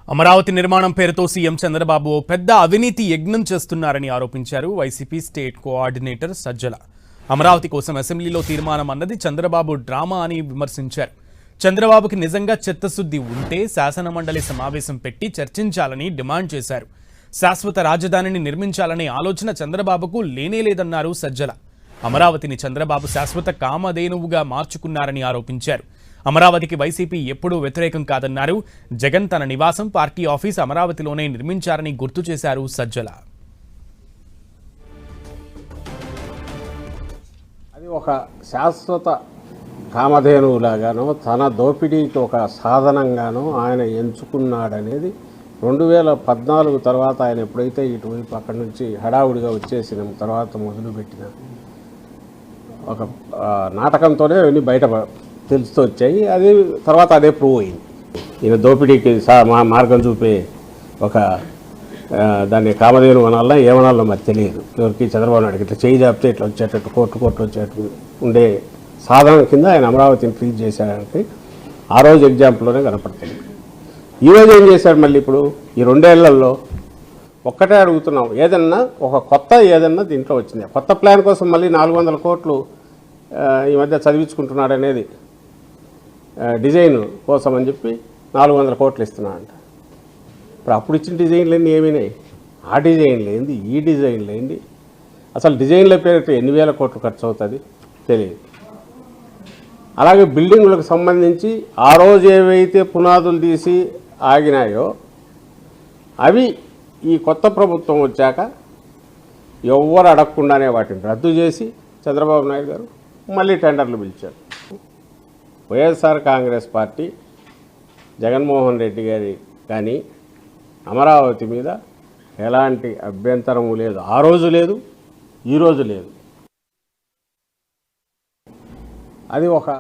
అమరావతి నిర్మాణం పేరుతో సీఎం చంద్రబాబు పెద్ద అవినీతి యజ్ఞం చేస్తున్నారని ఆరోపించారు YCP state coordinator Sajjala. Amaravati కోసం అసెంబ్లీలో తీర్మానం అన్నది చంద్రబాబు డ్రామా అని విమర్శించారు. చంద్రబాబుకి నిజంగా చిత్తశుద్ధి ఉంటే శాసనమండలి సమావేశం పెట్టి చర్చించాలని డిమాండ్ చేశారు. శాశ్వత రాజధానిని నిర్మించాలనే ఆలోచన చంద్రబాబుకు లేనేలేదన్నారు సజ్జల. అమరావతిని చంద్రబాబు శాశ్వత కామధేనువుగా మార్చుకున్నారని ఆరోపించారు. అమరావతికి వైసీపీ ఎప్పుడూ వ్యతిరేకం కాదన్నారు. జగన్ తన నివాసం పార్టీ ఆఫీస్ అమరావతిలోనే నిర్మించారని గుర్తు చేశారు సజ్జల. అది ఒక శాశ్వత కామధేనువులాగానో తన దోపిడీకి ఒక సాధనంగానో ఆయన ఎంచుకున్నాడనేది 2014 తర్వాత ఆయన ఎప్పుడైతే ఇటువైపు అక్కడి నుంచి హడావుడిగా వచ్చేసిన తర్వాత మొదలుపెట్టిన ఒక నాటకంతోనే అవన్నీ బయట తెలుస్తూ వచ్చాయి. అది తర్వాత అదే ప్రూవ్ అయింది. ఈయన దోపిడీకి మార్గం చూపే ఒక దాన్ని కామధేను అనాలన్నా ఏమనాలో మరి తెలియదు ఎవరికి. చంద్రబాబు నాయుడు ఇట్లా చేయి జాపితే ఇట్లా వచ్చేటట్టు కోర్టు వచ్చేటట్టు ఉండే సాధనం కింద ఆయన అమరావతిని ట్రీట్ చేశాడానికి ఆ రోజు ఎగ్జాంపుల్లోనే కనపడుతుంది. ఈరోజు ఏం చేశాడు మళ్ళీ ఇప్పుడు ఈ 2 ఏళ్లలో ఒక్కటే అడుగుతున్నాం, ఏదన్నా ఒక కొత్త ఏదన్నా దీంట్లో వచ్చింది. కొత్త ప్లాన్ కోసం మళ్ళీ 400 కోట్లు ఈ మధ్య చదివించుకుంటున్నాడు అనేది డిజైన్ కోసం అని చెప్పి 400 కోట్లు ఇస్తున్నాడంట. ఇప్పుడు అప్పుడు ఇచ్చిన డిజైన్లన్నీ ఏమైనాయి? ఆ డిజైన్లు ఏంది, ఈ డిజైన్లు ఏంది, అసలు డిజైన్ల పేరు ఎన్ని వేల కోట్లు ఖర్చు అవుతుంది తెలియదు. అలాగే బిల్డింగులకు సంబంధించి ఆ రోజు ఏవైతే పునాదులు తీసి ఆగినాయో అవి ఈ కొత్త ప్రభుత్వం వచ్చాక ఎవ్వరు అడగకుండానే వాటిని రద్దు చేసి చంద్రబాబు నాయుడు గారు మళ్ళీ టెండర్లు పిలిచారు. వైఎస్ఆర్ కాంగ్రెస్ పార్టీ జగన్మోహన్ రెడ్డి గారి కానీ అమరావతి మీద ఎలాంటి అభ్యంతరము లేదు. ఆ రోజు లేదు, ఈరోజు లేదు. అది ఒక